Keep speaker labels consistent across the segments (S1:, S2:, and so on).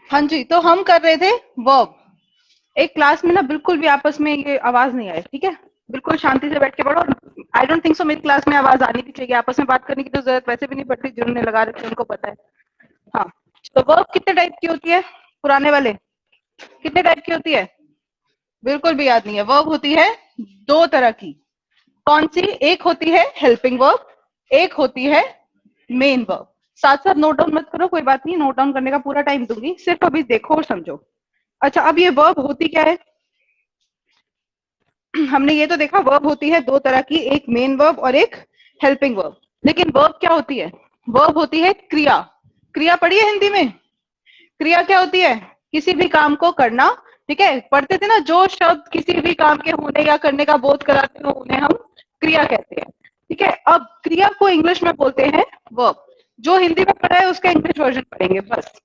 S1: हाँ जी, तो हम कर रहे थे वर्ब। एक क्लास में ना बिल्कुल भी आपस में ये आवाज नहीं आए, ठीक है? बिल्कुल शांति से बैठ के पढ़ो। आई डोंट थिंक सो मेरी क्लास में आवाज आनी भी चाहिए, आपस में बात करने की तो जरूरत वैसे भी नहीं पड़ती, जिन्होंने लगा रखे उनको पता है। हाँ, तो वर्ब कितने टाइप की होती है? पुराने वाले कितने टाइप की होती है? बिल्कुल भी याद नहीं है। वर्ब होती है दो तरह की। कौन सी? एक होती है हेल्पिंग वर्ब, एक होती है मेन वर्ब। साथ साथ नोट डाउन मत करो, कोई बात नहीं, नोट डाउन करने का पूरा टाइम दूंगी, सिर्फ अभी देखो और समझो। अच्छा, अब ये वर्ब होती क्या है? हमने ये तो देखा वर्ब होती है दो तरह की, एक मेन वर्ब और एक हेल्पिंग वर्ब। लेकिन वर्ब क्या होती है? वर्ब होती है क्रिया। क्रिया पढ़ी है हिंदी में? क्रिया क्या होती है? किसी भी काम को करना। ठीक है, पढ़ते थे ना, जो शब्द किसी भी काम के होने या करने का बोध कराते हो उन्हें हम क्रिया कहते हैं। ठीक है, अब क्रिया को इंग्लिश में बोलते हैं वर्ब। जो हिंदी में पढ़ा है उसका इंग्लिश वर्जन पढ़ेंगे बस।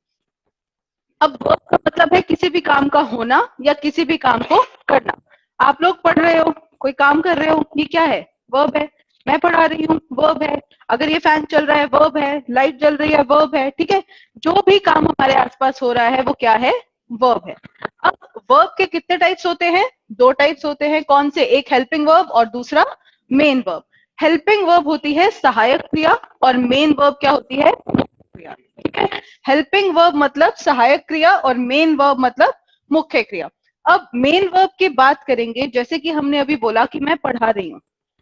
S1: अब वर्ब का मतलब है किसी भी काम का होना या किसी भी काम को करना। आप लोग पढ़ रहे हो, कोई काम कर रहे हो, ये क्या है? वर्ब है। मैं पढ़ा रही हूँ, वर्ब है। अगर ये फैन चल रहा है, वर्ब है। लाइट जल रही है, वर्ब है। ठीक है, जो भी काम हमारे आसपास हो रहा है वो क्या है? वर्ब है। अब वर्ब के कितने टाइप्स होते हैं? दो टाइप्स होते हैं। कौन से? एक हेल्पिंग वर्ब और दूसरा मेन वर्ब। हेल्पिंग वर्ब होती है सहायक क्रिया और मेन वर्ब क्या होती है? क्रिया। ठीक है, हेल्पिंग वर्ब मतलब सहायक क्रिया और मेन वर्ब मतलब मुख्य क्रिया। अब मेन वर्ब की बात करेंगे, जैसे कि हमने अभी बोला कि मैं पढ़ा रही हूँ,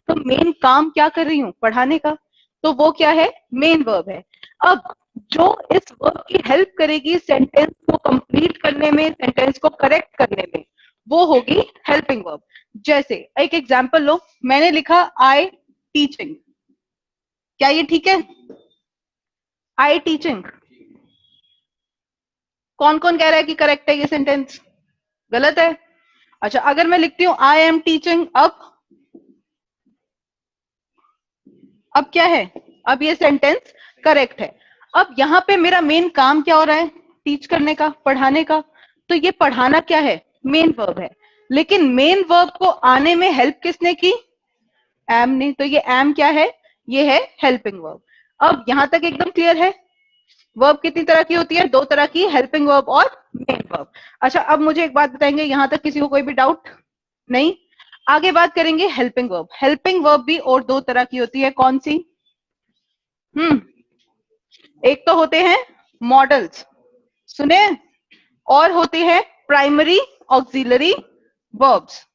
S1: तो मेन काम क्या कर रही हूँ? पढ़ाने का। तो वो क्या है? मेन वर्ब है। अब जो इस वर्ब की हेल्प करेगी सेंटेंस को कंप्लीट करने में, सेंटेंस को करेक्ट करने में, वो होगी हेल्पिंग वर्ब। जैसे एक एग्जांपल लो, मैंने लिखा आई टीचिंग। क्या ये ठीक है? I teaching. कौन कौन कह रहा है कि करेक्ट है ये सेंटेंस? गलत है। अच्छा, अगर मैं लिखती हूं आई एम टीचिंग, अब क्या है? अब ये सेंटेंस करेक्ट है। अब यहां पे मेरा मेन काम क्या हो रहा है? टीच करने का, पढ़ाने का। तो ये पढ़ाना क्या है? मेन वर्ब है। लेकिन मेन वर्ब को आने में हेल्प किसने की? एम ने। तो ये एम क्या है? ये है हेल्पिंग वर्ब। अब यहां तक एकदम क्लियर है? वर्ब कितनी तरह की होती है? दो तरह की, हेल्पिंग वर्ब और मेन वर्ब। अच्छा, अब मुझे एक बात बताएंगे, यहां तक किसी को कोई भी डाउट नहीं? आगे बात करेंगे हेल्पिंग वर्ब। हेल्पिंग वर्ब भी और दो तरह की होती है। कौन सी? हम्म एक तो होते हैं मॉडल्स, सुने, और होते हैं प्राइमरी ऑक्सिलरी वर्ब्स।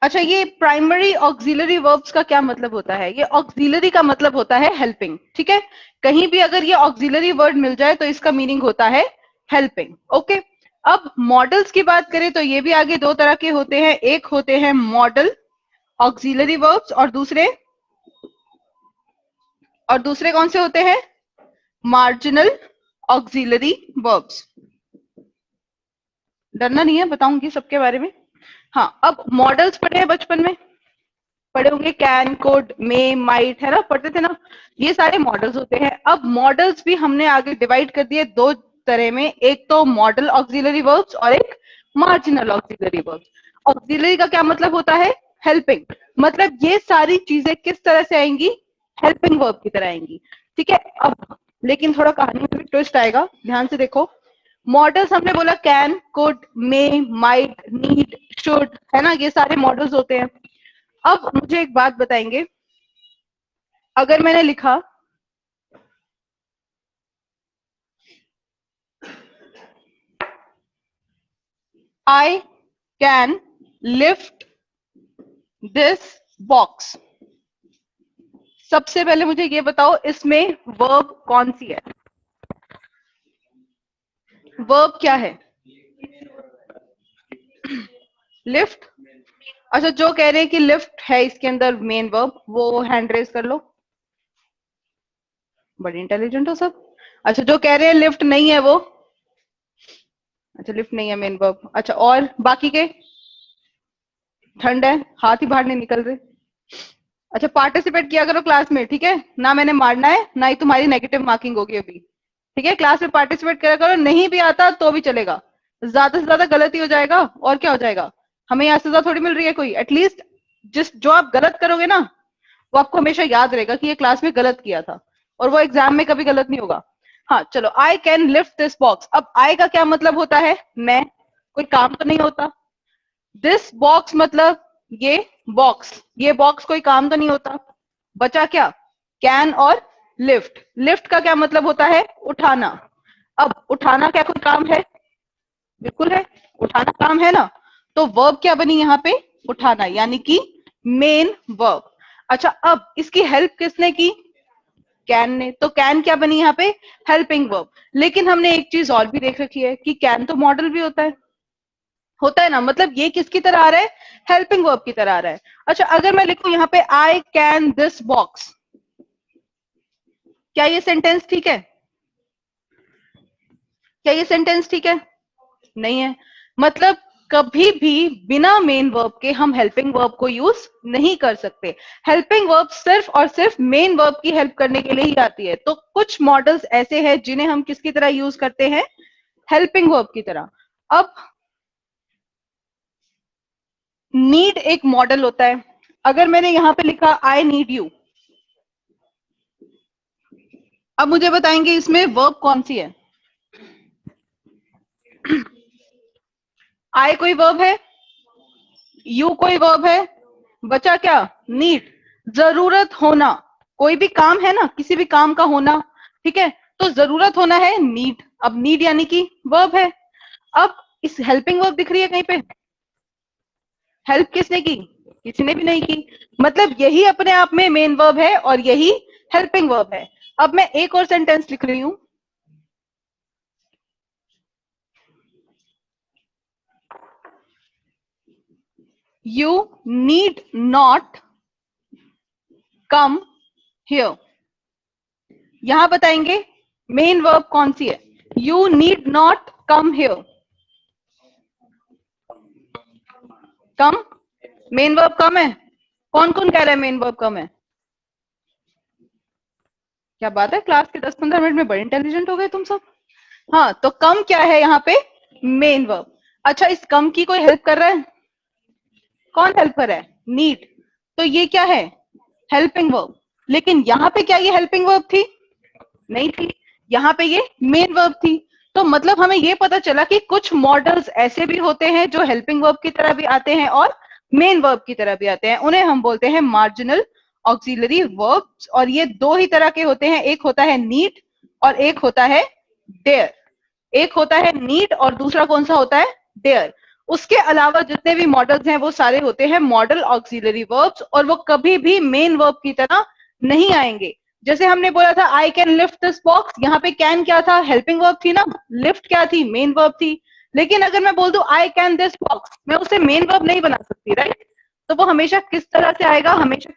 S1: अच्छा, ये प्राइमरी ऑक्सिलरी वर्ब्स का क्या मतलब होता है? ये ऑक्सिलरी का मतलब होता है हेल्पिंग। ठीक है, कहीं भी अगर ये ऑक्सिलरी वर्ड मिल जाए तो इसका मीनिंग होता है हेल्पिंग। ओके, अब मॉडल्स की बात करें तो ये भी आगे दो तरह के होते हैं। एक होते हैं मॉडल ऑक्सिलरी वर्ब्स और दूसरे कौन से होते हैं? Marginal auxiliary verbs. डरना नहीं है, बताऊंगी सबके बारे में। हाँ, अब मॉडल्स पढ़े हैं बचपन में, पढ़े होंगे, कैन, कुड, मे, माइट, है ना, पढ़ते थे ना? ये सारे मॉडल्स होते हैं। अब मॉडल्स भी हमने आगे डिवाइड कर दिए दो तरह में, एक तो मॉडल ऑक्सिलरी वर्ब्स और एक मार्जिनल ऑक्सिलरी वर्ब्स। ऑक्सिलरी का क्या मतलब होता है? हेल्पिंग। मतलब ये सारी चीजें किस तरह से आएंगी? हेल्पिंग वर्ब की तरह आएंगी। ठीक है, अब लेकिन थोड़ा कहानी में भी ट्विस्ट आएगा, ध्यान से देखो। मॉडल्स हमने बोला can, could, may, might, need, should, है ना, ये सारे मॉडल्स होते हैं। अब मुझे एक बात बताएंगे, अगर मैंने लिखा I can lift this box, सबसे पहले मुझे ये बताओ इसमें वर्ब कौन सी है? वर्ब क्या है? लिफ्ट। अच्छा, जो कह रहे हैं कि लिफ्ट है इसके अंदर मेन वर्ब, वो हैंड रेज कर लो। बड़ी इंटेलिजेंट हो सब। अच्छा, जो कह रहे हैं लिफ्ट नहीं है वो, अच्छा लिफ्ट नहीं है मेन वर्ब। अच्छा, और बाकी के? ठंड है, हाथ ही बाहर नहीं निकल रहे। अच्छा, पार्टिसिपेट किया करो क्लास में, ठीक है ना? मैंने मारना है ना, ही तुम्हारी नेगेटिव मार्किंग होगी अभी। ठीक है, क्लास में पार्टिसिपेट करा करो, नहीं भी आता तो भी चलेगा। ज्यादा से ज्यादा गलती हो जाएगा और क्या हो जाएगा? हमें यहाँ सजा थोड़ी मिल रही है कोई, एटलीस्ट जिस जो आप गलत करोगे ना, वो आपको हमेशा याद रहेगा कि ये क्लास में गलत किया था, और वो एग्जाम में कभी गलत नहीं होगा। हाँ चलो, I can lift this box. अब आई का क्या मतलब होता है? मैं, कोई काम तो नहीं होता। दिस बॉक्स मतलब ये बॉक्स कोई काम तो नहीं होता। बचा क्या? कैन और लिफ्ट। लिफ्ट का क्या मतलब होता है? उठाना। अब उठाना क्या कोई काम है? बिल्कुल है, उठाना काम है ना। तो वर्ब क्या बनी यहाँ पे? उठाना, यानी कि मेन वर्ब। अच्छा, अब इसकी हेल्प किसने की? कैन ने। तो कैन क्या बनी यहाँ पे? Helping verb. लेकिन हमने एक चीज और भी देख रखी है कि कैन तो मॉडल भी होता है ना, मतलब ये किसकी तरह आ रहा है? हेल्पिंग वर्ब की तरह आ रहा है। अच्छा, अगर मैं लिखूं यहाँ पे आई कैन दिस बॉक्स, क्या ये सेंटेंस ठीक है? क्या ये सेंटेंस ठीक है? नहीं है। मतलब कभी भी बिना मेन वर्ब के हम हेल्पिंग वर्ब को यूज नहीं कर सकते। हेल्पिंग वर्ब सिर्फ और सिर्फ मेन वर्ब की हेल्प करने के लिए ही आती है। तो कुछ मॉडल्स ऐसे हैं जिन्हें हम किसकी तरह यूज करते हैं? हेल्पिंग वर्ब की तरह। अब नीड एक मॉडल होता है। अगर मैंने यहां पे लिखा आई नीड यू, अब मुझे बताएंगे इसमें वर्ब कौन सी है? आई कोई वर्ब है? यू कोई वर्ब है? बचा क्या? नीड, जरूरत होना। कोई भी काम है ना, किसी भी काम का होना, ठीक है, तो जरूरत होना है नीड। अब नीड यानी कि वर्ब है। अब इस हेल्पिंग वर्ब दिख रही है कहीं पे? हेल्प किसने की? किसी ने भी नहीं की। मतलब यही अपने आप में मेन वर्ब है और यही हेल्पिंग वर्ब है। अब मैं एक और सेंटेंस लिख रही हूं। You need not come here. यहां बताएंगे मेन वर्ब कौन सी है? You need not come here. Come main verb come है? कौन कौन कह रहा है मेन वर्ब कम है? क्या बात है, क्लास के 10-15 मिनट में बड़े इंटेलिजेंट हो गए तुम सब। हाँ, तो कम क्या है यहाँ पे? Main verb. अच्छा, इस कम की कोई हेल्प कर रहा है? कौन हेल्प कर रहा है? नीड। तो ये क्या है? Helping verb. लेकिन यहाँ पे क्या ये हेल्पिंग वर्ब थी? नहीं थी। यहाँ पे ये मेन वर्ब थी। तो मतलब हमें ये पता चला कि कुछ मॉडल्स ऐसे भी होते हैं जो हेल्पिंग वर्ब की तरह भी आते हैं और मेन वर्ब की तरह भी आते हैं। उन्हें हम बोलते हैं मार्जिनल ऑक्सिलरी वर्ब्स। और ये दो ही तरह के होते हैं, एक होता है नीड और एक होता है डेयर। एक होता है नीड और दूसरा कौन सा होता है? डेयर। उसके अलावा जितने भी मॉडल्स हैं वो सारे होते हैं मॉडल ऑक्सिलरी वर्ब्स, और वो कभी भी मेन वर्ब की तरह नहीं आएंगे। जैसे हमने बोला था I can lift this box, यहाँ पे कैन क्या था? हेल्पिंग वर्ब थी ना। लिफ्ट क्या थी? मेन वर्ब थी। लेकिन अगर मैं बोल दूं आई कैन दिस बॉक्स, मैं उसे मेन वर्ब नहीं बना सकती, राइट? तो वो हमेशा किस तरह से आएगा? हमेशा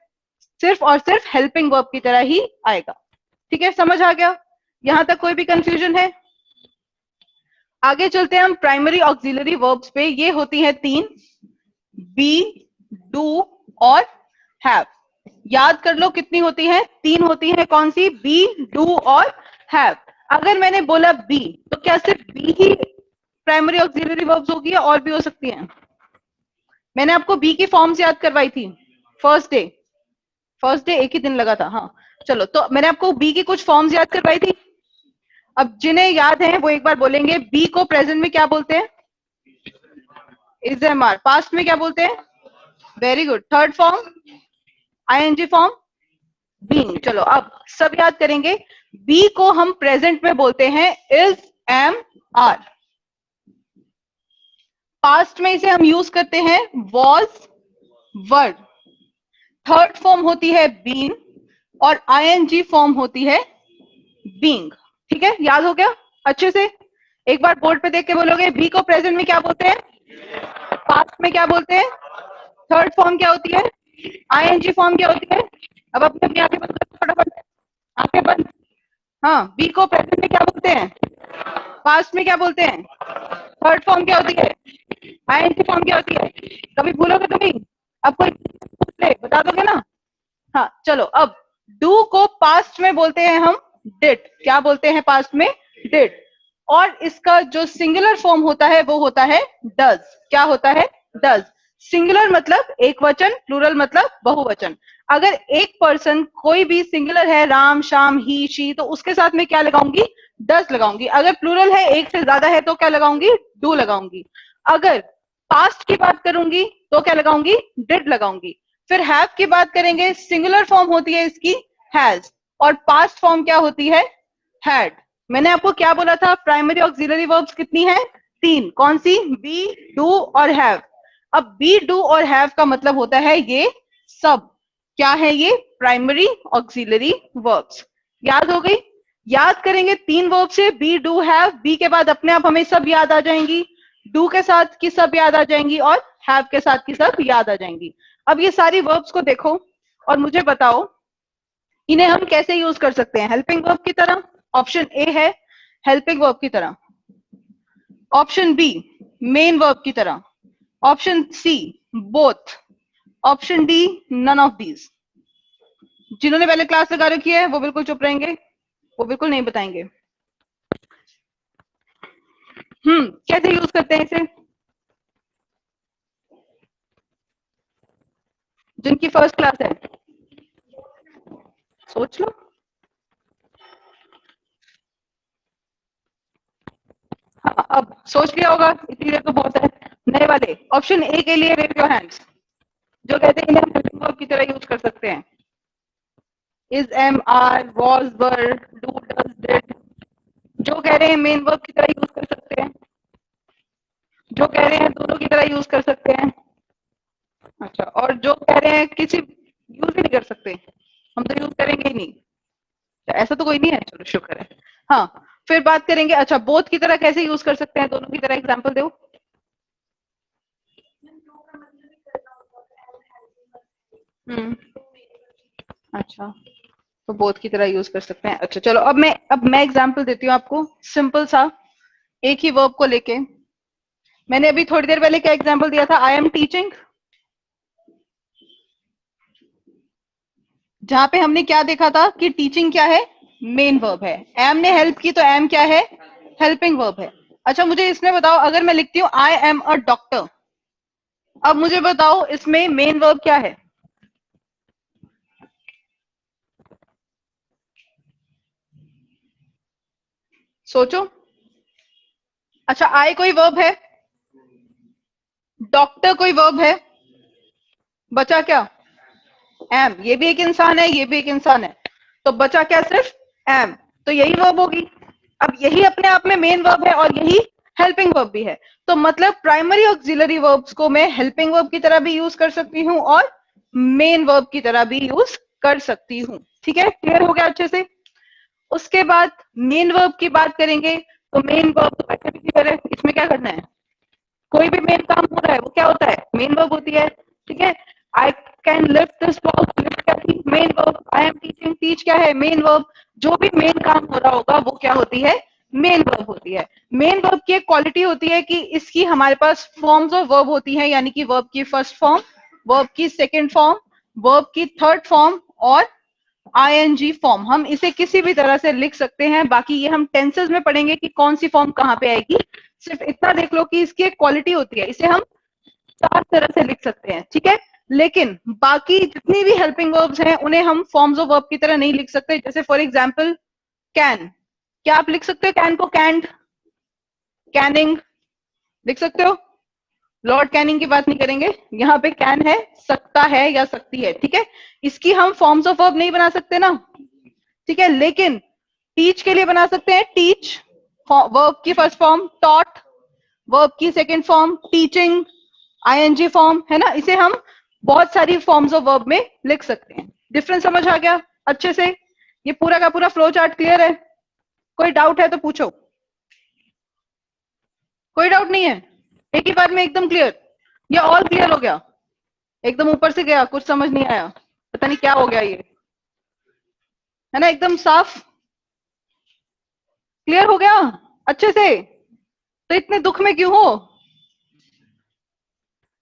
S1: सिर्फ और सिर्फ हेल्पिंग वर्ब की तरह ही आएगा। ठीक है, समझ आ गया? यहां तक कोई भी कंफ्यूजन है? आगे चलते हैं हम प्राइमरी ऑक्सिलरी वर्ब्स पे। ये होती है तीन, बी, डू और हैव। याद कर लो कितनी होती है? तीन होती है। कौन सी? बी, डू और हैव। अगर मैंने बोला बी, तो क्या सिर्फ बी ही प्राइमरी ऑक्सिलरी वर्ब्स होगी या और भी हो सकती हैं? मैंने आपको बी की फॉर्म्स याद करवाई थी फर्स्ट डे एक ही दिन लगा था। हाँ चलो, तो मैंने आपको बी की कुछ फॉर्म्स याद करवाई थी। अब जिन्हें याद है वो एक बार बोलेंगे। बी को प्रेजेंट में क्या बोलते हैं? Is am are. पास्ट में क्या बोलते हैं? Very good. Third form? ING form? Being. चलो अब सब याद करेंगे। बी को हम प्रेजेंट में बोलते हैं इज एम आर। पास्ट में इसे हम यूज करते हैं वॉज, वर्ड। थर्ड फॉर्म होती है बीन और आईएनजी फॉर्म होती है बीइंग। ठीक है, याद हो गया अच्छे से? एक बार बोर्ड पे देख के बोलोगे बी को प्रेजेंट में क्या बोलते हैं, पास्ट में क्या बोलते हैं, थर्ड फॉर्म क्या होती है, आईएनजी फॉर्म क्या होती है। अब अपने अपनी आंखें बंद करो फटाफट, आंखें बंद। हाँ, बी को प्रेजेंट में क्या बोलते हैं, पास्ट में क्या बोलते हैं, थर्ड फॉर्म क्या होती है, आईएनजी फॉर्म क्या होती है। कभी भूलोगे तो नहीं? अब कोई बता दोगे ना? हाँ चलो, अब डू को पास्ट में बोलते हैं हम डिड। क्या बोलते हैं पास्ट में? डिड। और इसका जो सिंगुलर फॉर्म होता है वो होता है डज। क्या होता है? डज। सिंगुलर मतलब एक वचन, प्लूरल मतलब बहुवचन। अगर एक पर्सन कोई भी सिंगुलर है, राम, श्याम, ही, शी, तो उसके साथ में क्या लगाऊंगी? डस लगाऊंगी। अगर प्लूरल है, एक से ज्यादा है, तो क्या लगाऊंगी? डू लगाऊंगी। अगर पास्ट की बात करूंगी तो क्या लगाऊंगी? डिड लगाऊंगी। फिर हैव की बात करेंगे, सिंगुलर फॉर्म होती है इसकी हैज, और पास्ट फॉर्म क्या होती है? हैड। मैंने आपको क्या बोला था? प्राइमरी ऑक्सिलरी वर्ब्स कितनी है? 3। कौन सी? बी, डू और हैव। अब बी, डू और हैव का मतलब होता है ये सब। क्या है ये? Primary auxiliary verbs. याद हो गई? याद करेंगे 3 वर्ब से, बी, डू, हैव। बी के बाद अपने आप हमें सब याद आ जाएंगी, डू के साथ की सब याद आ जाएंगी, और हैव के साथ की सब याद आ जाएंगी। अब ये सारी वर्ब्स को देखो और मुझे बताओ इन्हें हम कैसे यूज कर सकते हैं? हेल्पिंग वर्ब की तरह, ऑप्शन ए है हेल्पिंग वर्ब की तरह, ऑप्शन बी मेन वर्ब की तरह, option C both, option D none of these. जिन्होंने पहले क्लास लगा रखी है वो बिल्कुल चुप रहेंगे, वो बिल्कुल नहीं बताएंगे। कैसे यूज करते हैं इसे? जिनकी फर्स्ट क्लास है सोच लो। हाँ, अब सोच लिया होगा, इतनी देर तो बहुत है। नए वाले ऑप्शन ए के लिए रेज योर हैंड्स, जो कहते हैं इन्हें हम हेल्पिंग वर्ब की तरह यूज कर सकते हैं। Is, am, are, was, were, do, does, did. जो कह रहे हैं मेन वर्ब की तरह यूज कर सकते हैं, जो कह रहे हैं दोनों की तरह यूज कर सकते हैं। अच्छा, और जो कह रहे हैं किसी यूज ही नहीं कर सकते, हम तो यूज करेंगे ही नहीं, ऐसा तो कोई नहीं है। चलो शुक्र है। हाँ, फिर बात करेंगे अच्छा बोथ की तरह कैसे यूज कर सकते हैं, दोनों की तरह एग्जाम्पल दो। हम्म, अच्छा, तो बोथ की तरह यूज कर सकते हैं। अच्छा चलो, अब मैं एग्जाम्पल देती हूँ आपको, सिंपल सा, एक ही वर्ब को लेके। मैंने अभी थोड़ी देर पहले क्या एग्जाम्पल दिया था? आई एम टीचिंग, जहां पे हमने क्या देखा था कि टीचिंग क्या है? मेन वर्ब है। एम ने हेल्प की तो एम क्या है? हेल्पिंग वर्ब है। अच्छा मुझे इसमें बताओ, अगर मैं लिखती हूँ आई एम अ डॉक्टर, अब मुझे बताओ इसमें मेन वर्ब क्या है? सोचो। अच्छा, आई कोई वर्ब है? डॉक्टर कोई वर्ब है? बचा क्या? एम। ये भी एक इंसान है, ये भी एक इंसान है, तो बचा क्या? सिर्फ एम। तो यही वर्ब होगी। अब यही अपने आप में मेन वर्ब है और यही हेल्पिंग वर्ब भी है। तो मतलब प्राइमरी ऑक्सिलरी वर्ब्स को मैं हेल्पिंग वर्ब की तरह भी यूज कर सकती हूँ और मेन वर्ब की तरह भी यूज कर सकती हूँ। ठीक है, क्लियर हो गया अच्छे से? उसके बाद मेन वर्ब की बात करेंगे, तो मेन वर्ब तो वैसे भी क्लियर है, इसमें क्या करना है? कोई भी मेन काम हो रहा है वो क्या होता है? मेन वर्ब होती है। ठीक है, I can lift this box, lift क्या थी? Main verb. I am teaching, teach क्या है? Main verb. जो भी मेन काम हो रहा होगा वो क्या होती है? मेन वर्ब होती है। मेन वर्ब की एक क्वालिटी होती है कि इसकी हमारे पास फॉर्म्स ऑफ वर्ब होती है, यानी कि वर्ब की फर्स्ट फॉर्म, वर्ब की सेकेंड फॉर्म, वर्ब की थर्ड फॉर्म और आईएनजी फॉर्म। हम इसे किसी भी तरह से लिख सकते हैं। बाकी ये हम टेंसेस में पढ़ेंगे कि कौन सी फॉर्म कहां पे आएगी। सिर्फ इतना देख लो कि इसकी एक क्वालिटी होती है, इसे हम 4 तरह से लिख सकते हैं। ठीक है, लेकिन बाकी जितनी भी हेल्पिंग वर्ब्स हैं उन्हें हम फॉर्म्स ऑफ वर्ब की तरह नहीं लिख सकते। जैसे फॉर एग्जाम्पल कैन, क्या आप लिख सकते हो कैन को? कैंड, कैनिंग लिख सकते हो। लॉर्ड कैनिंग की बात नहीं करेंगे, यहाँ पे कैन है, सकता है या सकती है। ठीक है, इसकी हम फॉर्म्स ऑफ वर्ब नहीं बना सकते ना। ठीक है, लेकिन टीच के लिए बना सकते हैं। टीच वर्ब की फर्स्ट फॉर्म, टॉट वर्ब की second form, teaching ING form, है ना। इसे हम बहुत सारी फॉर्म्स ऑफ वर्ब में लिख सकते हैं। डिफरेंस समझ आ गया अच्छे से? ये पूरा का पूरा फ्लो चार्ट क्लियर है? कोई डाउट है तो पूछो। कोई डाउट नहीं है? एक ही बार में एकदम क्लियर? या ऑल क्लियर हो गया? एकदम ऊपर से गया, कुछ समझ नहीं आया, पता नहीं क्या हो गया ये, है ना? एकदम साफ क्लियर हो गया अच्छे से? तो इतने दुख में क्यों हो?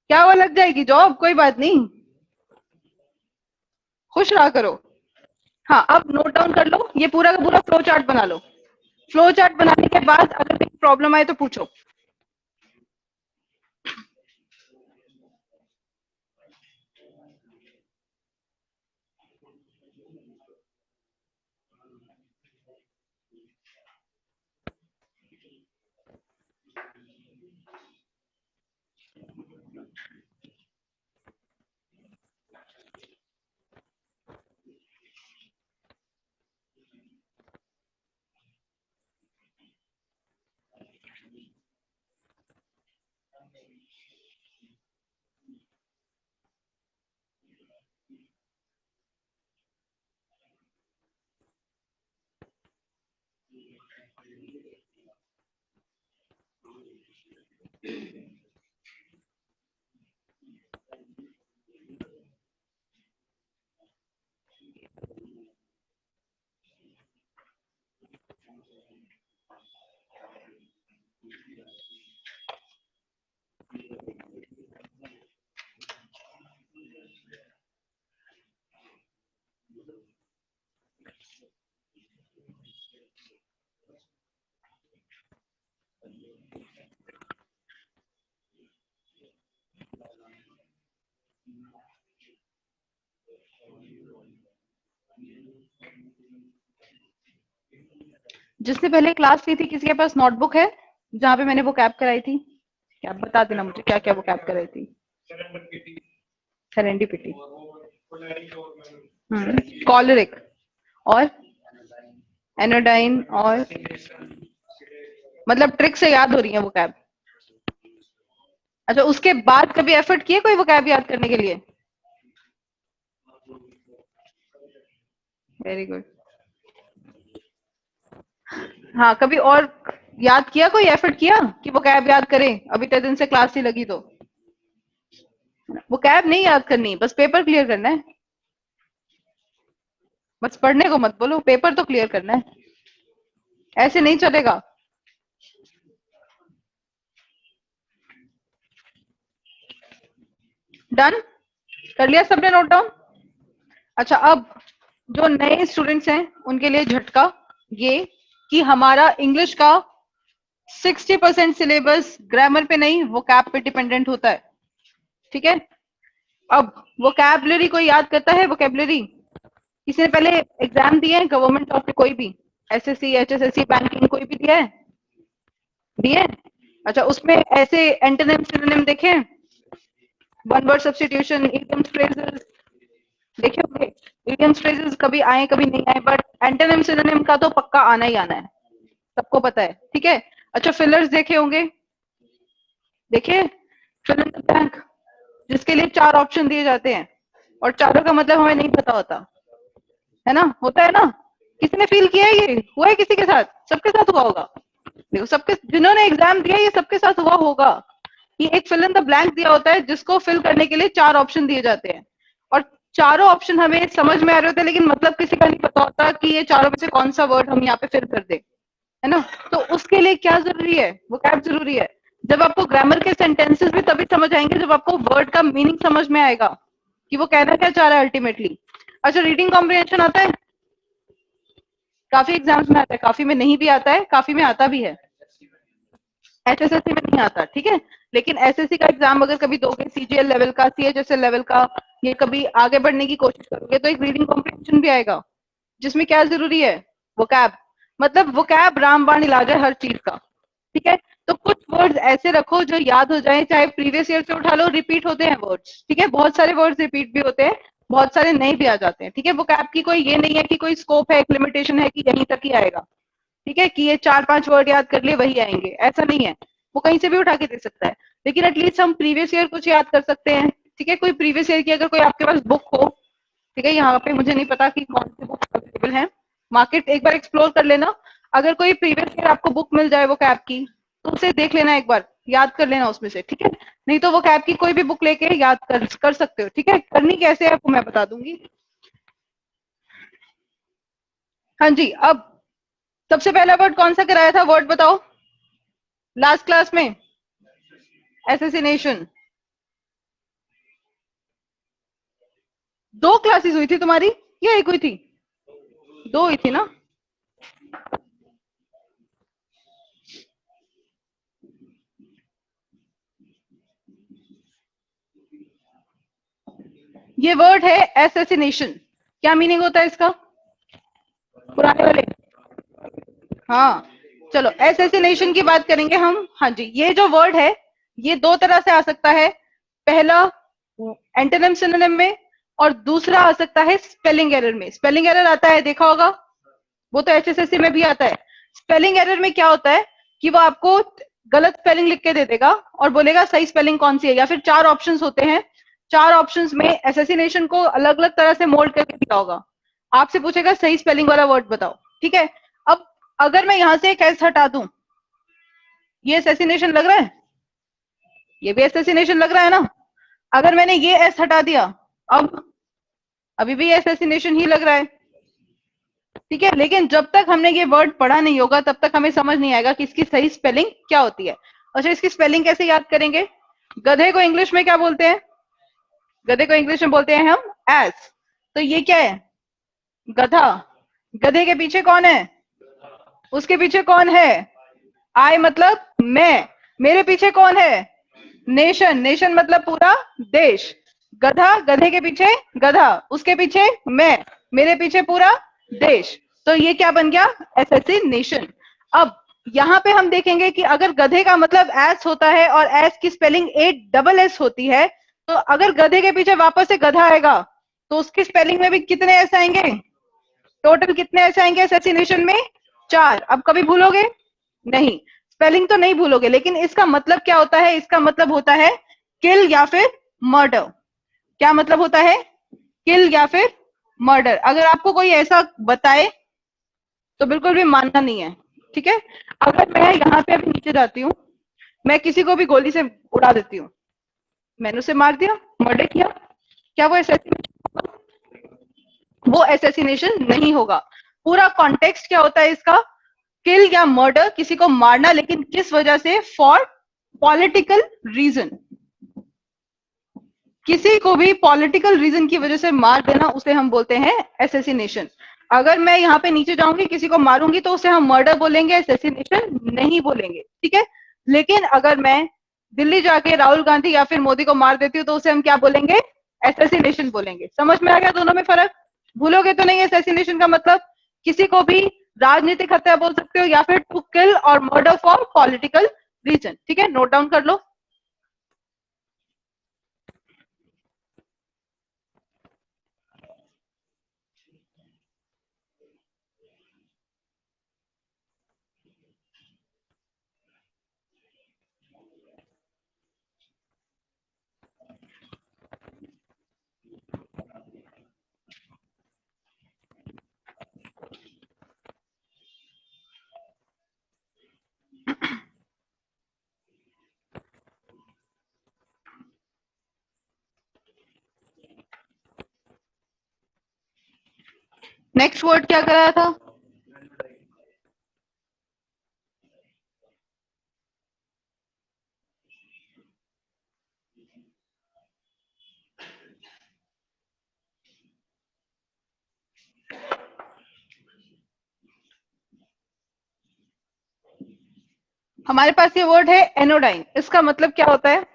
S1: क्या हुआ, लग जाएगी जॉब, कोई बात नहीं, खुश रहा करो। हाँ, अब नोट डाउन कर लो, ये पूरा का पूरा फ्लो चार्ट बना लो। फ्लो चार्ट बनाने के बाद अगर कोई प्रॉब्लम आए तो पूछो। जिसने पहले क्लास ली थी, किसी के पास नोटबुक है जहां पे मैंने वो कैप कराई थी? क्या बता देना मुझे, क्या क्या वो कैप कराई थी? सेरेंडिपिटी, कॉलरिक, और एनोडाइन, और मतलब ट्रिक से याद हो रही है वो कैप। अच्छा, उसके बाद कभी एफर्ट किए कोई वो कैप याद करने के लिए? Very good. हाँ, कभी और याद किया, कोई एफर्ट किया कि वो कैब याद करें? अभी इतने दिन से क्लास नहीं लगी तो वो कैब नहीं याद करनी, बस पेपर क्लियर करना है। बस पढ़ने को मत बोलो, पेपर तो क्लियर करना है, ऐसे नहीं चलेगा। डन? कर लिया सबने नोट डाउन? अच्छा, अब जो नए स्टूडेंट्स हैं उनके लिए झटका ये कि हमारा इंग्लिश का 60% सिलेबस ग्रामर पे नहीं, वो कैब पे डिपेंडेंट होता है। ठीक है? अब वोकैबुलरी कोई याद करता है? वोकैबुलरी किसी ने पहले एग्जाम दिए हैं गवर्नमेंट जॉब के? कोई भी एसएससी, एचएसएससी, बैंकिंग कोई भी दिया है? दिए? अच्छा, उसमें ऐसे एंटोनिम सिनोनिम देखे? One word substitution, idioms, phrases देखे होंगे। इडियम्स, फ्रेजेस कभी आए कभी नहीं आए, बट एंटोनिम सिनोनिम का तो पक्का आना ही आना है, सबको पता है। ठीक है? अच्छा, फिलर्स देखे होंगे? देखिए, फिल इन द ब्लैंक, जिसके लिए 4 ऑप्शन दिए जाते हैं और चारों का मतलब हमें नहीं पता होता है ना, होता है ना? किसी ने फील किया है? ये हुआ है किसी के साथ? सबके साथ हुआ होगा। देखो, सबके जिन्होंने एग्जाम दिया ये सबके साथ हुआ होगा कि एक फिल इन द ब्लैंक दिया होता है जिसको फिल करने के लिए 4 ऑप्शन दिए जाते हैं, और चारों ऑप्शन हमें समझ में आ रहे होते हैं, लेकिन मतलब किसी का नहीं पता होता कि ये चारों में से कौन सा वर्ड हम यहाँ पे फिल कर दे, है ना? तो उसके लिए क्या जरूरी है? वो कैब जरूरी है। जब आपको ग्रामर के सेंटेंसेस भी तभी समझ आएंगे जब आपको वर्ड का मीनिंग समझ में आएगा कि वो कहना क्या चाह रहा है अल्टीमेटली। अच्छा, रीडिंग कॉम्प्रिहेंशन आता है? काफी एग्जाम्स में आता है, काफी में नहीं भी आता है, काफी में आता भी है। एचएसएससी में नहीं आता, ठीक है? लेकिन एसएससी का एग्जाम अगर कभी दोगे, सीजीएल लेवल का, सीएचएसएल लेवल का, ये कभी आगे बढ़ने की कोशिश करोगे तो एक रीडिंग कॉम्प्रिहेंशन भी आएगा, जिसमें क्या जरूरी है? वो कैब, मतलब वो कैब रामबाण इलाज है हर चीज का। ठीक है? तो कुछ वर्ड्स ऐसे रखो जो याद हो जाए, चाहे प्रीवियस ईयर से उठा लो, रिपीट होते हैं वर्ड्स। ठीक है? बहुत सारे वर्ड्स रिपीट भी होते हैं, बहुत सारे नए भी आ जाते हैं। ठीक है? वो कैब की कोई ये नहीं है कि कोई स्कोप है, एक लिमिटेशन है कि यहीं तक ही आएगा। ठीक है? कि ये 4-5 वर्ड याद कर लिए वही आएंगे, ऐसा नहीं है। वो कहीं से भी उठा के दे सकता है, लेकिन एटलीस्ट हम प्रीवियस ईयर कुछ याद कर सकते हैं। ठीक है? कोई प्रीवियस ईयर की अगर कोई आपके पास बुक हो, ठीक है, यहाँ पे मुझे नहीं पता कि कौन सी बुक अवेलेबल है, मार्केट एक बार एक्सप्लोर कर लेना। अगर कोई प्रीवियस ईयर आपको बुक मिल जाए वो कैब की, तो उसे देख लेना एक बार, याद कर लेना उसमें से। ठीक है? नहीं तो वो कैब की कोई भी बुक लेके याद कर सकते हो। ठीक है? करनी कैसे है आपको मैं बता दूंगी। हाँ जी, अब सबसे पहला वर्ड कौन सा कराया था? वर्ड बताओ लास्ट क्लास में। एसेसिनेशन। 2 क्लासेस हुई थी तुम्हारी या एक हुई थी? 2 हुई थी ना? ये वर्ड है एसेसिनेशन। क्या मीनिंग होता है इसका? पुराने वाले हाँ, चलो एसेसिनेशन की बात करेंगे हम। हाँ जी, ये जो वर्ड है ये दो तरह से आ सकता है। पहला एंटोनिम सिनोनिम में, और दूसरा आ सकता है स्पेलिंग एरर में। स्पेलिंग एरर आता है, देखा होगा, वो तो एचएसएससी में भी आता है। स्पेलिंग एरर में क्या होता है कि वो आपको गलत स्पेलिंग लिख के दे देगा और बोलेगा सही स्पेलिंग कौन सी है, या फिर चार ऑप्शंस होते हैं, चार ऑप्शंस में एसेसिनेशन को अलग अलग तरह से मोल्ड करके दिया होगा, आपसे पूछेगा सही स्पेलिंग वाला वर्ड बताओ। ठीक है, अब अगर मैं यहां से एक एस हटा दूं, ये एसेसिनेशन लग रहा है, ये भी एसेसिनेशन लग रहा है ना। अगर मैंने ये एस हटा दिया, अब अभी भी एसेसिनेशन ही लग रहा है। ठीक है, लेकिन जब तक हमने ये वर्ड पढ़ा नहीं होगा तब तक हमें समझ नहीं आएगा कि इसकी सही स्पेलिंग क्या होती है। अच्छा, इसकी स्पेलिंग कैसे याद करेंगे? गधे को इंग्लिश में क्या बोलते हैं? गधे को इंग्लिश में बोलते हैं हम एस। तो ये क्या है? गधा। गधे के पीछे कौन है? उसके पीछे कौन है? आई मतलब मैं। मेरे पीछे कौन है? नेशन। नेशन मतलब पूरा देश। गधा, गधे के पीछे गधा, उसके पीछे मैं, मेरे पीछे पूरा देश। तो ये क्या बन गया? एसेसिनेशन। अब यहां पे हम देखेंगे कि अगर गधे का मतलब एस होता है और एस की स्पेलिंग ए डबल एस होती है, तो अगर गधे के पीछे वापस से गधा आएगा तो उसकी स्पेलिंग में भी कितने एस आएंगे? टोटल कितने ऐसे आएंगे एसेसिनेशन में? चार। अब कभी भूलोगे नहीं, स्पेलिंग तो नहीं भूलोगे, लेकिन इसका मतलब क्या होता है? इसका मतलब होता है किल या फिर मर्डर। क्या मतलब होता है? किल या फिर मर्डर। अगर आपको कोई ऐसा बताए तो बिल्कुल भी मानना नहीं है। ठीक है, अगर मैं यहाँ पे अभी नीचे जाती हूँ, मैं किसी को भी गोली से उड़ा देती हूँ, मैंने उसे मार दिया, मर्डर किया, क्या वो एसेसिनेशन? वो एसेसिनेशन नहीं होगा। पूरा कॉन्टेक्स्ट क्या होता है इसका? किल या मर्डर, किसी को मारना, लेकिन किस वजह से? For political reason. किसी को भी पॉलिटिकल रीजन की वजह से मार देना, उसे हम बोलते हैं एसेसिनेशन। अगर मैं यहाँ पे नीचे जाऊंगी किसी को मारूंगी तो उसे हम मर्डर बोलेंगे, एसेसिनेशन नहीं बोलेंगे। ठीक है, लेकिन अगर मैं दिल्ली जाके राहुल गांधी या फिर मोदी को मार देती हूँ तो उसे हम क्या बोलेंगे? एसेसिनेशन बोलेंगे। समझ में आ गया दोनों में फर्क? भूलोगे तो नहीं। एसेसिनेशन का मतलब किसी को भी राजनीतिक हत्या बोल सकते हो, या फिर टू किल और मर्डर फॉर पॉलिटिकल रीजन। ठीक है, नोट डाउन कर लो। नेक्स्ट वर्ड क्या कराया था? हमारे पास ये वर्ड है एनोडाइन। इसका मतलब क्या होता है?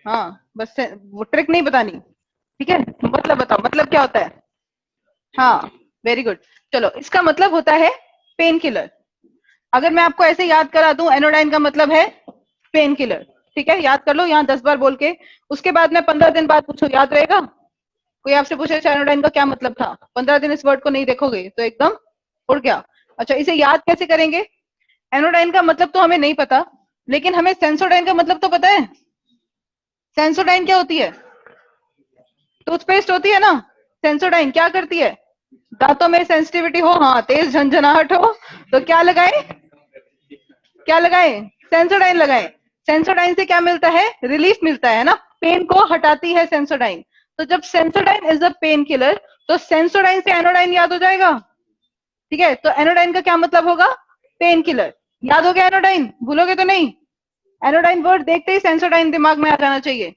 S1: हाँ, बस वो ट्रिक नहीं बतानी। ठीक है, मतलब बताओ, मतलब क्या होता है? हाँ, वेरी गुड। चलो, इसका मतलब होता है पेन किलर। अगर मैं आपको ऐसे याद करा दूं, एनोडाइन का मतलब है पेन किलर। ठीक है, याद कर लो यहाँ 10 बार बोल के। उसके बाद मैं 15 दिन बाद पूछू, याद रहेगा? कोई आपसे पूछे एनोडाइन का क्या मतलब था, 15 दिन इस वर्ड को नहीं देखोगे तो एकदम उड़ गया। अच्छा, इसे याद कैसे करेंगे? एनोडाइन का मतलब तो हमें नहीं पता, लेकिन हमें सेंसोडाइन का मतलब तो पता है। सेंसोडाइन क्या होती है? टूथपेस्ट होती है ना। सेंसोडाइन क्या करती है? दांतों में सेंसिटिविटी हो, हाँ, तेज झंझनाहट हो, तो क्या लगाए? क्या लगाए? सेंसोडाइन लगाए। सेंसोडाइन से क्या मिलता है? रिलीफ मिलता है ना, पेन को हटाती है सेंसोडाइन। तो जब Sensodyne is a pain killer, तो सेंसोडाइन से एनोडाइन याद हो जाएगा। ठीक है, तो एनोडाइन का क्या मतलब होगा? Pain killer. याद हो गया एनोडाइन? भूलोगे तो नहीं। एनोडाइन वर्ड देखते ही सेंसोडाइन दिमाग में आ जाना चाहिए।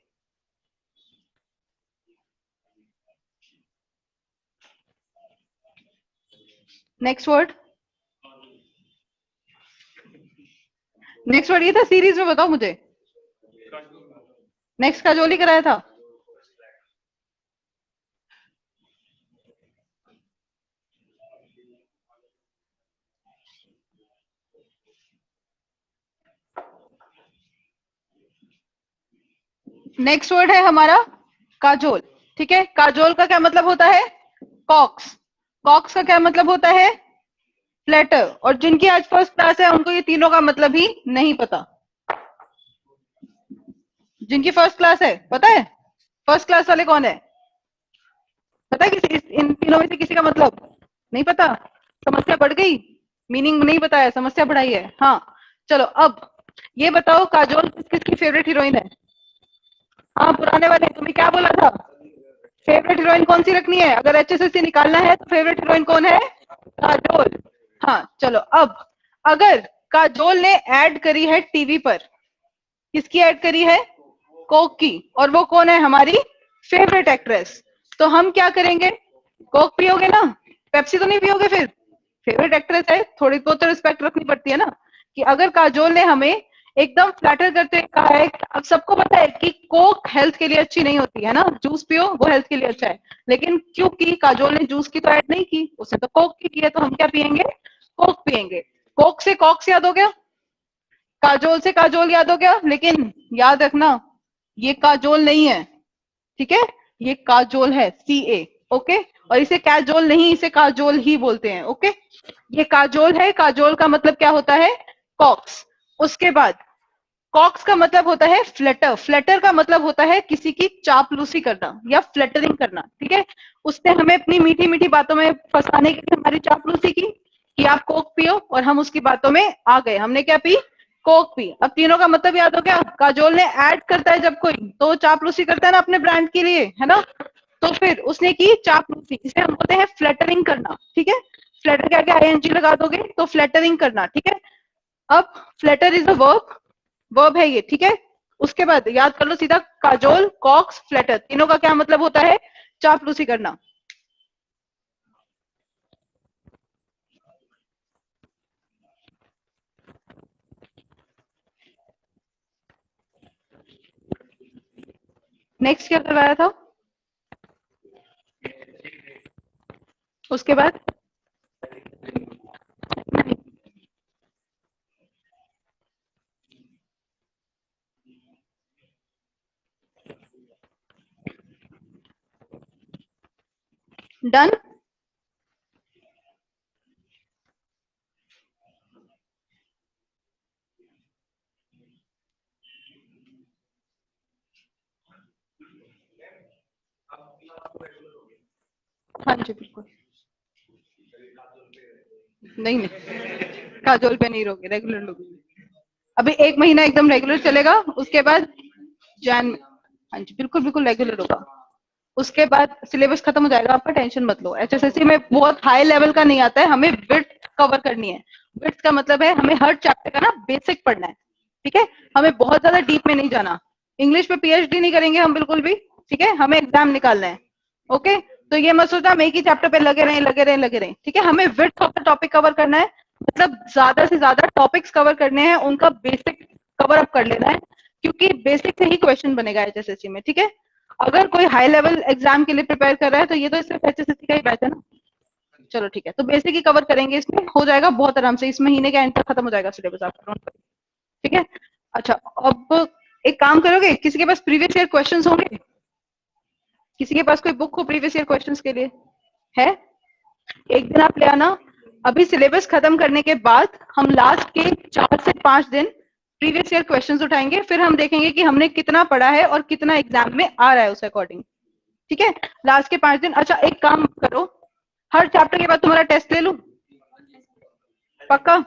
S1: Next word. नेक्स्ट वर्ड ये था सीरीज में, बताओ मुझे। नेक्स्ट का जोली कराया था। नेक्स्ट वर्ड है हमारा काजोल। ठीक है, काजोल का क्या मतलब होता है? कॉक्स। कॉक्स का क्या मतलब होता है? फ्लैटर। और जिनकी आज फर्स्ट क्लास है उनको ये तीनों का मतलब ही नहीं पता। जिनकी फर्स्ट क्लास है पता है? फर्स्ट क्लास वाले कौन है? पता है किसी इन तीनों में से किसी का मतलब नहीं पता? समस्या बढ़ गई? मीनिंग नहीं बताया, समस्या बढ़ाई है। हाँ, चलो अब ये बताओ, काजोल किसकी फेवरेट हीरोइन है? हाँ, पुराने वाले, तुम्हें क्या बोला था? फेवरेट हीरोइन कौन सी रखनी है? अगर एचएसएससी निकालना है तो फेवरेट हीरोइन कौन है? काजोल। हाँ, चलो अब अगर काजोल ने ऐड करी है टीवी पर, किसकी ऐड करी है? कोक की। और वो कौन है? हमारी फेवरेट एक्ट्रेस। तो हम क्या करेंगे? कोक पियोगे ना? पेप्सी तो नहीं पियोगे फिर? फेवरेट एक्ट्रेस है, थोड़ी बहुत तो रिस्पेक्ट रखनी पड़ती है ना। कि अगर काजोल ने हमें एकदम फ्लैटर करते हुए कहा है, अब सबको पता है कि कोक हेल्थ के लिए अच्छी नहीं होती है ना, जूस पियो वो हेल्थ के लिए अच्छा है। लेकिन क्योंकि काजोल ने जूस की तो ऐड नहीं की, उसने तो कोक की है, तो हम क्या पियेंगे? कोक पियेंगे। कोक से कॉक्स याद हो गया, काजोल से काजोल याद हो गया। लेकिन याद रखना, ये काजोल नहीं है, ठीक है? ये काजोल है, CA। ओके, और इसे कैजोल नहीं, इसे काजोल ही बोलते हैं। ओके, ये काजोल है। काजोल का मतलब क्या होता है? कॉक्स। उसके बाद कॉक्स का मतलब होता है फ्लटर। फ्लटर का मतलब होता है किसी की चापलूसी करना या फ्लटरिंग करना। ठीक है, उसने हमें अपनी मीठी मीठी बातों में फंसाने के लिए हमारी चापलूसी की कि आप कोक पियो, और हम उसकी बातों में आ गए। हमने क्या पी? Coke P. अब तीनों का मतलब याद हो गया। काजोल ने ऐड करता है जब कोई, तो चापलूसी करता है ना अपने ब्रांड के लिए, है ना? तो फिर उसने की चापलूसी, इसे हम बोलते हैं फ्लटरिंग करना। ठीक है, फ्लटर के आगे ING लगा दोगे तो फ्लटरिंग करना। ठीक है, अब Flutter is a verb, verb है ये। ठीक है, उसके बाद याद कर लो सीधा, काजोल, कॉक्स, फ्लटर, तीनों का क्या मतलब होता है? चापलूसी करना। नेक्स्ट क्या करवाया था? उसके बाद डन। हाँ जी बिल्कुल। नहीं नहीं, काजोल पे नहीं रोके, रेगुलर लोगे। अभी 1 महीना एकदम रेगुलर चलेगा, उसके बाद जैन में। हाँ जी बिल्कुल बिल्कुल रेगुलर होगा। उसके बाद सिलेबस खत्म हो जाएगा आपका, टेंशन मत लो। HSSC में बहुत हाई लेवल का नहीं आता है, हमें विड्थ कवर करनी है। विड्थ का मतलब है हमें हर चैप्टर का ना बेसिक पढ़ना है। ठीक है, हमें बहुत ज्यादा डीप में नहीं जाना। इंग्लिश पे PhD नहीं करेंगे हम बिल्कुल भी। ठीक है, हमें एग्जाम निकालना है। ओके, तो ये मत सोचना हम एक ही चैप्टर पे लगे रहें लगे रहें लगे रहें। ठीक है, हमें width of the topic cover करना है, मतलब ज्यादा से ज्यादा टॉपिक्स कवर करने हैं, उनका बेसिक कवर अप कर लेना है, क्योंकि बेसिक से ही क्वेश्चन बनेगा HSSC में। ठीक है, अगर कोई हाई लेवल एग्जाम के लिए प्रिपेयर कर रहा है तो ये तो सिर्फ HSSC का ही बैच है ना। चलो ठीक है, तो बेसिक ही कवर करेंगे, इसमें हो जाएगा बहुत आराम से। इस महीने के एंड तक खत्म हो जाएगा सिलेबस आपका। ठीक है, अच्छा अब एक काम करोगे, किसी के पास प्रीवियस ईयर क्वेश्चंस होंगे? किसी के पास कोई बुक हो प्रीवियस ईयर क्वेश्चंस के लिए? है? एक दिन आप ले आना। अभी सिलेबस खत्म करने के बाद हम लास्ट के 4 से 5 दिन प्रीवियस ईयर क्वेश्चंस उठाएंगे, फिर हम देखेंगे कि हमने कितना पढ़ा है और कितना एग्जाम में आ रहा है उस अकॉर्डिंग। ठीक है, लास्ट के 5 दिन। अच्छा एक काम करो, हर चैप्टर के बाद तुम्हारा टेस्ट ले लूं? पक्का?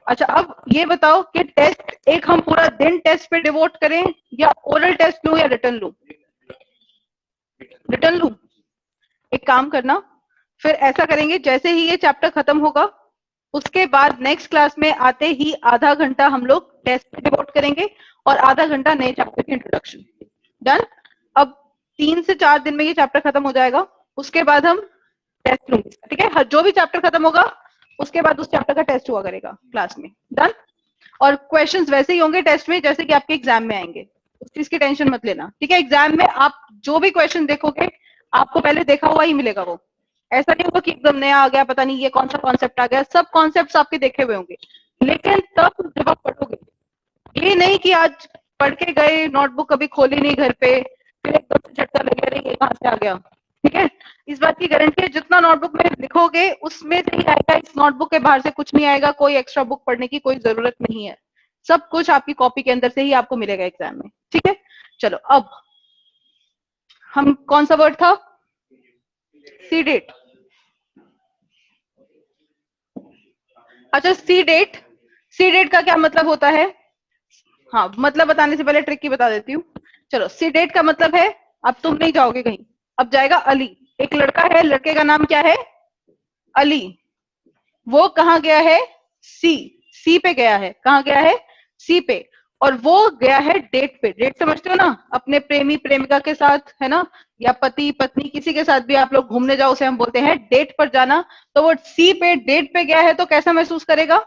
S1: अच्छा अब ये बताओ कि टेस्ट एक हम पूरा दिन टेस्ट पे डिवोट करें, या ओरल टेस्ट लूं या रिटर्न लूं? रिटर्न लूं? एक काम करना, फिर ऐसा करेंगे, जैसे ही ये चैप्टर खत्म होगा उसके बाद नेक्स्ट क्लास में आते ही आधा घंटा हम लोग टेस्ट पे डिवोट करेंगे, और आधा घंटा नए चैप्टर की इंट्रोडक्शन। डन? अब 3 से 4 दिन में ये चैप्टर खत्म हो जाएगा, उसके बाद हम टेस्ट लूंगी। ठीक है, जो भी चैप्टर खत्म होगा उसके बाद उस चैप्टर का टेस्ट हुआ करेगा क्लास में। डन? और क्वेश्चंस वैसे ही होंगे टेस्ट में जैसे कि आपके एग्जाम में आएंगे, उस चीज की टेंशन मत लेना। ठीक है, एग्जाम में आप जो भी क्वेश्चन देखोगे आपको पहले देखा हुआ ही मिलेगा। वो ऐसा नहीं होगा कि एकदम नया आ गया, पता नहीं ये कौन सा कॉन्सेप्ट आ गया, सब कॉन्सेप्ट आपके देखे हुए होंगे। लेकिन तब जब आप पढ़ोगे, ये नहीं कि आज पढ़ के गए, नोटबुक कभी खोली नहीं घर पे, फिर एकदम से झटका लगे अरे ये कहाँ से आ गया। ठीक है, इस बात की गारंटी है जितना नोटबुक में लिखोगे उसमें से ही आएगा, इस नोटबुक के बाहर से कुछ नहीं आएगा, कोई एक्स्ट्रा बुक पढ़ने की कोई जरूरत नहीं है, सब कुछ आपकी कॉपी के अंदर से ही आपको मिलेगा एग्जाम में। ठीक है, चलो अब हम कौन सा वर्ड था, सी डेट। अच्छा सी डेट, सी डेट का क्या मतलब होता है, हाँ मतलब बताने से पहले ट्रिक की बता देती हूँ। चलो सी डेट का मतलब है, अब तुम नहीं जाओगे कहीं, अब जाएगा अली, एक लड़का है, लड़के का नाम क्या है, अली, वो कहाँ गया है, सी, सी पे गया है, कहाँ गया है, सी पे, और वो गया है डेट पे, डेट समझते हो ना, अपने प्रेमी प्रेमिका के साथ है ना, या पति पत्नी किसी के साथ भी आप लोग घूमने जाओ उसे हम बोलते हैं डेट पर जाना, तो वो सी पे डेट पे गया है तो कैसा महसूस करेगा,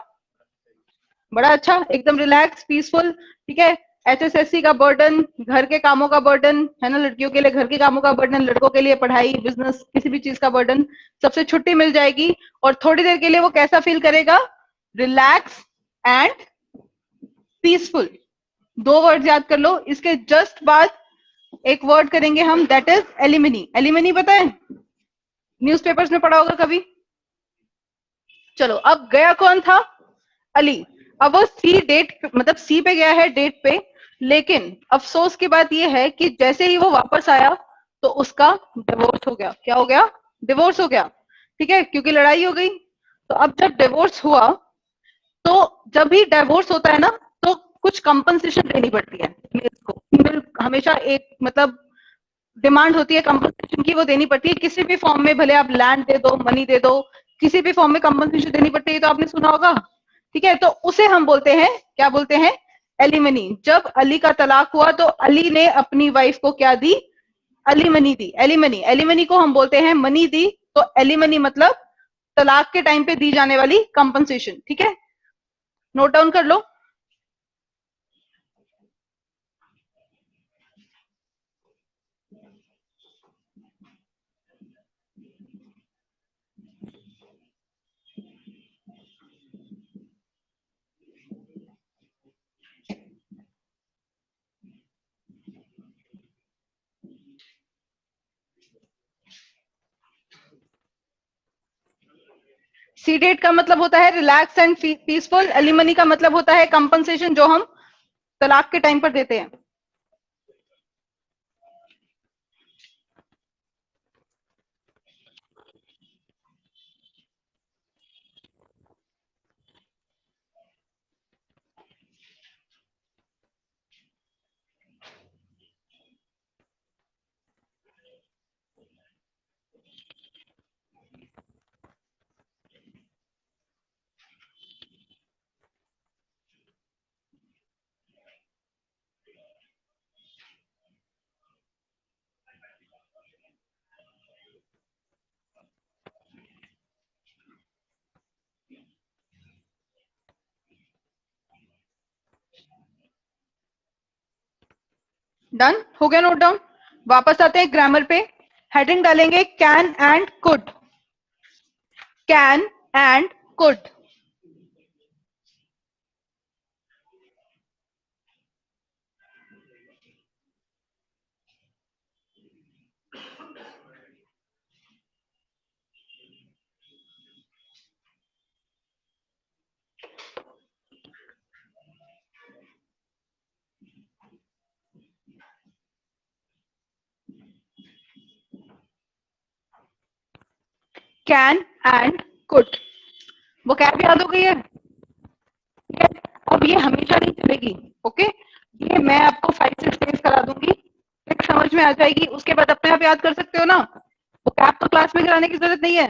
S1: बड़ा अच्छा, एकदम रिलैक्स पीसफुल। ठीक है, एचएसएससी का बर्डन, घर के कामों का बर्डन है ना, लड़कियों के लिए घर के कामों का बर्डन, लड़कों के लिए पढ़ाई बिजनेस किसी भी चीज का बर्डन, सबसे छुट्टी मिल जाएगी और थोड़ी देर के लिए वो कैसा फील करेगा, रिलैक्स एंड पीसफुल। दो वर्ड याद कर लो, इसके जस्ट बाद एक वर्ड करेंगे हम, दैट इज एलिमिनी। एलिमिनी पता है, न्यूज़पेपर्स में पढ़ा होगा कभी। चलो अब गया कौन था, अली, अब वो सी डेट मतलब सी पे गया है डेट पे, लेकिन अफसोस की बात यह है कि जैसे ही वो वापस आया तो उसका डिवोर्स हो गया, क्या हो गया, डिवोर्स हो गया। ठीक है, क्योंकि लड़ाई हो गई, तो अब जब डिवोर्स हुआ, तो जब भी डिवोर्स होता है ना, तो कुछ कंपनसेशन देनी पड़ती है मेल्स को, फीमेल हमेशा एक मतलब डिमांड होती है कंपनसेशन की, वो देनी पड़ती है किसी भी फॉर्म में, भले आप लैंड दे दो, मनी दे दो, किसी भी फॉर्म में कंपनसेशन देनी पड़ती है, तो आपने सुना होगा। ठीक है, तो उसे हम बोलते हैं, क्या बोलते हैं, एलिमनी। जब अली का तलाक हुआ तो अली ने अपनी वाइफ को क्या दी, एलिमनी दी, एलिमनी, एलिमनी को हम बोलते हैं मनी दी, तो एलिमनी मतलब तलाक के टाइम पे दी जाने वाली कंपनसेशन। ठीक है, नोट डाउन कर लो। सी डेट का मतलब होता है रिलैक्स एंड पीसफुल, एलिमनी का मतलब होता है कंपनसेशन जो हम तलाक के टाइम पर देते हैं। डन हो गया नोट डाउन। वापस आते हैं ग्रामर पे, हेडिंग डालेंगे can and could, can and could. Can and could, वो कैब याद हो गई है। ठीक है, अब ये हमेशा नहीं चलेगी। ओके, ये मैं आपको 5-6 डेज करा दूंगी, फिर समझ में आ जाएगी, उसके बाद अपने आप याद कर सकते हो ना। वो कैब तो क्लास में कराने की जरूरत नहीं है।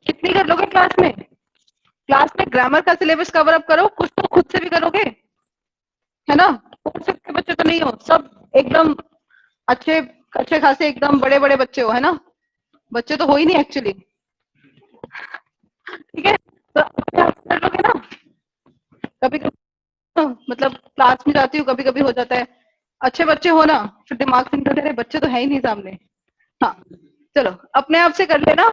S1: कितनी कर लोगे क्लास में, क्लास में ग्रामर का सिलेबस कवर अप करो, कुछ तो खुद से भी करोगे, है ना। फोर्थ फिफ्थ के बच्चे तो नहीं हो, सब एकदम अच्छे अच्छे खासे एकदम बड़े बड़े बच्चे हो, है ना। बच्चे तो हो ही नहीं एक्चुअली। ठीक है, तो अपने आप कर लोगे ना। कभी कभी मतलब क्लास में जाती हूँ, कभी कभी हो जाता है, अच्छे बच्चे हो ना, फिर दिमाग से निकलते रहे बच्चे तो है ही नहीं सामने। हाँ, चलो अपने आप से कर लेना।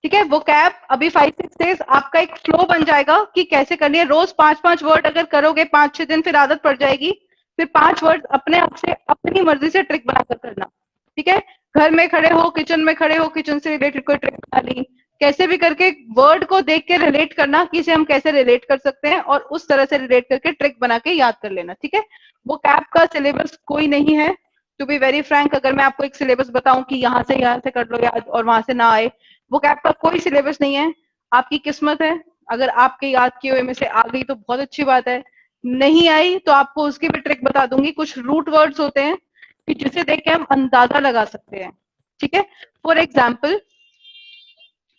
S1: ठीक है, वो कैप अभी 5-6 डेज आपका एक फ्लो बन जाएगा कि कैसे करनी है। रोज 5-5 वर्ड अगर करोगे 5-6 दिन, फिर आदत पड़ जाएगी। फिर 5 वर्ड अपने आप से अपनी मर्जी से ट्रिक बनाकर करना। ठीक है, घर में खड़े हो, किचन में खड़े हो, किचन से रिलेटेड कोई ट्रिक बना ली, कैसे भी करके वर्ड को देख के रिलेट करना कि इसे हम कैसे रिलेट कर सकते हैं, और उस तरह से रिलेट करके ट्रिक बना के याद कर लेना। ठीक है, वो कैप का सिलेबस कोई नहीं है। टू बी वेरी फ्रैंक, अगर मैं आपको एक सिलेबस बताऊं कि यहाँ से कर लो याद और वहां से ना आए, वो कैप का कोई सिलेबस नहीं है। आपकी किस्मत है, अगर आपके याद किए हुए में से आ गई तो बहुत अच्छी बात है, नहीं आई तो आपको उसकी भी ट्रिक बता दूंगी। कुछ रूट वर्ड्स होते हैं कि जिसे देख के हम अंदाजा लगा सकते हैं। ठीक है, फॉर एग्जाम्पल,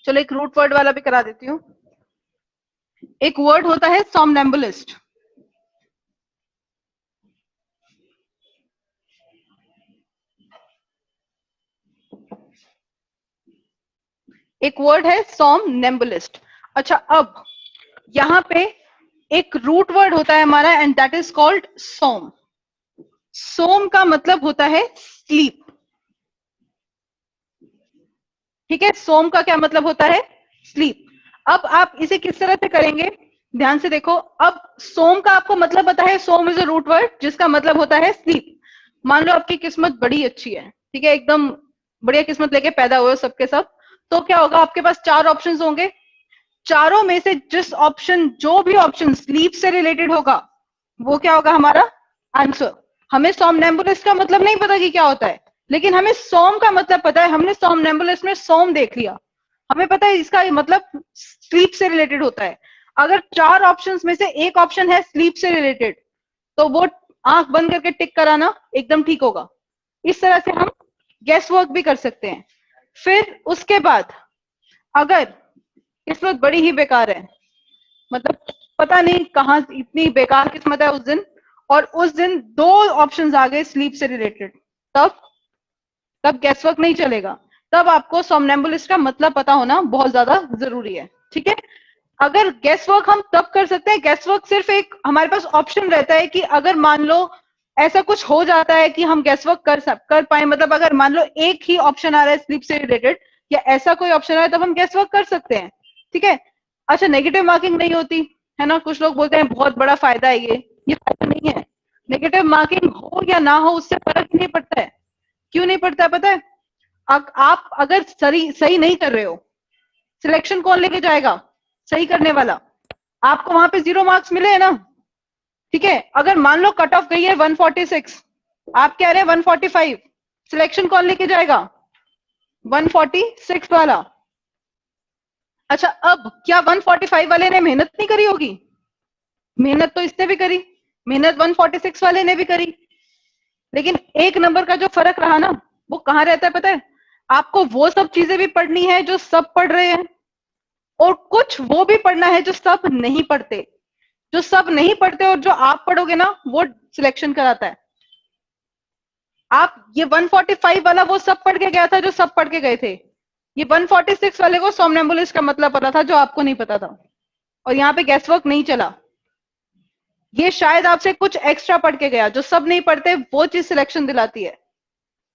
S1: चलो एक रूट वर्ड वाला भी करा देती हूँ। एक वर्ड होता है सोमनेम्बुलिस्ट। एक वर्ड है सोमनेम्बुलिस्ट। अच्छा, अब यहां पे एक रूट वर्ड होता है हमारा, एंड दैट इज कॉल्ड सोम। सोम का मतलब होता है स्लीप। ठीक है, सोम का क्या मतलब होता है? स्लीप। अब आप इसे किस तरह से करेंगे, ध्यान से देखो। अब सोम का आपको मतलब पता है, सोम इज अ रूट वर्ड जिसका मतलब होता है स्लीप। मान लो आपकी किस्मत बड़ी अच्छी है, ठीक है, एकदम बढ़िया किस्मत लेके पैदा हुए हो सबके सब, तो क्या होगा, आपके पास 4 ऑप्शंस होंगे। चारों में से जिस ऑप्शन, जो भी ऑप्शन स्लीप से रिलेटेड होगा, वो क्या होगा हमारा आंसर। हमें सोमनेम्बुलिस्ट का मतलब नहीं पता कि क्या होता है, लेकिन हमें सोम का मतलब पता है। हमने सोमनेम्बुलिस्ट में सोम देख लिया, हमें पता है इसका मतलब स्लीप से रिलेटेड होता है। अगर 4 ऑप्शंस में से एक ऑप्शन है स्लीप से रिलेटेड, तो वो आंख बंद करके टिक कराना, एकदम ठीक होगा। इस तरह से हम गेस वर्क भी कर सकते हैं। फिर उसके बाद अगर किस्मत बड़ी ही बेकार है, मतलब पता नहीं कहां इतनी बेकार किस्मत है उस दिन, और उस दिन 2 ऑप्शंस आ गए स्लीप से रिलेटेड, तब तब गैस वर्क नहीं चलेगा। तब आपको सोमनेम्बुलिस्ट का मतलब पता होना बहुत ज्यादा जरूरी है। ठीक है, अगर गैस वर्क हम तब कर सकते हैं, गैस वर्क सिर्फ एक हमारे पास ऑप्शन रहता है कि अगर मान लो ऐसा कुछ हो जाता है कि हम गैस वर्क कर पाए, मतलब अगर मान लो एक ही ऑप्शन आ रहा है स्लीप से रिलेटेड, या ऐसा कोई ऑप्शन आ रहा है, तब हम गैस वर्क कर सकते हैं। ठीक है, अच्छा, नेगेटिव मार्किंग नहीं होती है ना, कुछ लोग बोलते हैं बहुत बड़ा फायदा है ये फायदा नहीं है। नेगेटिव मार्किंग हो या ना हो उससे फर्क नहीं पड़ता है। क्यों नहीं पड़ता है पता है? आप अगर सही सही नहीं कर रहे हो, सिलेक्शन कौन लेके जाएगा? सही करने वाला। आपको वहां पे 0 मार्क्स मिले है ना। ठीक है, अगर मान लो कट ऑफ गई है 146, आप कह रहे हैं 145, सिलेक्शन कौन लेके जाएगा? 146 वाला। अच्छा, अब क्या 145 वाले ने मेहनत नहीं करी होगी? मेहनत तो इसने भी करी, मेहनत 146 वाले ने भी करी, लेकिन एक नंबर का जो फर्क रहा ना, वो कहां रहता है पता है? आपको वो सब चीजें भी पढ़नी है जो सब पढ़ रहे हैं, और कुछ वो भी पढ़ना है जो सब नहीं पढ़ते। जो सब नहीं पढ़ते और जो आप पढ़ोगे ना, वो सिलेक्शन कराता है। आप ये 145 वाला वो सब पढ़ के गया था जो सब पढ़ के गए थे, ये 146 वाले को सोमनेम्बुलिस्ट का मतलब पता था जो आपको नहीं पता था, और यहाँ पे गैस वर्क नहीं चला। ये शायद आपसे कुछ एक्स्ट्रा पढ़ के गया, जो सब नहीं पढ़ते वो चीज सिलेक्शन दिलाती है।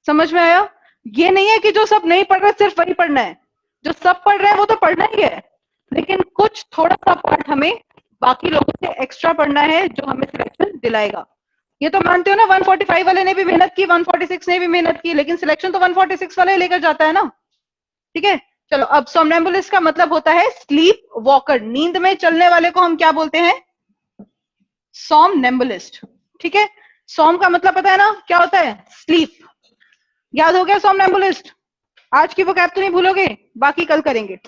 S1: समझ में आया? ये नहीं है कि जो सब नहीं पढ़ रहे सिर्फ वही पढ़ना है, जो सब पढ़ रहे हैं वो तो पढ़ना ही है, लेकिन कुछ थोड़ा सा पार्ट हमें बाकी लोगों से एक्स्ट्रा पढ़ना है जो हमें सिलेक्शन दिलाएगा। ये तो मानते हो ना, 145 वाले ने भी मेहनत की, 146 ने भी मेहनत की, लेकिन सिलेक्शन तो 146 वाले लेकर जाता है ना। ठीक है, चलो, अब सोमनेम्बुलिस्ट का मतलब होता है स्लीप वॉकर। नींद में चलने वाले को हम क्या बोलते हैं? सोमनेम्बुलिस्ट। ठीक है, सोम का मतलब पता है ना क्या होता है? स्लीप। याद हो गया सोमनेम्बुलिस्ट? आज की वो कैप तो नहीं भूलोगे, बाकी कल करेंगे।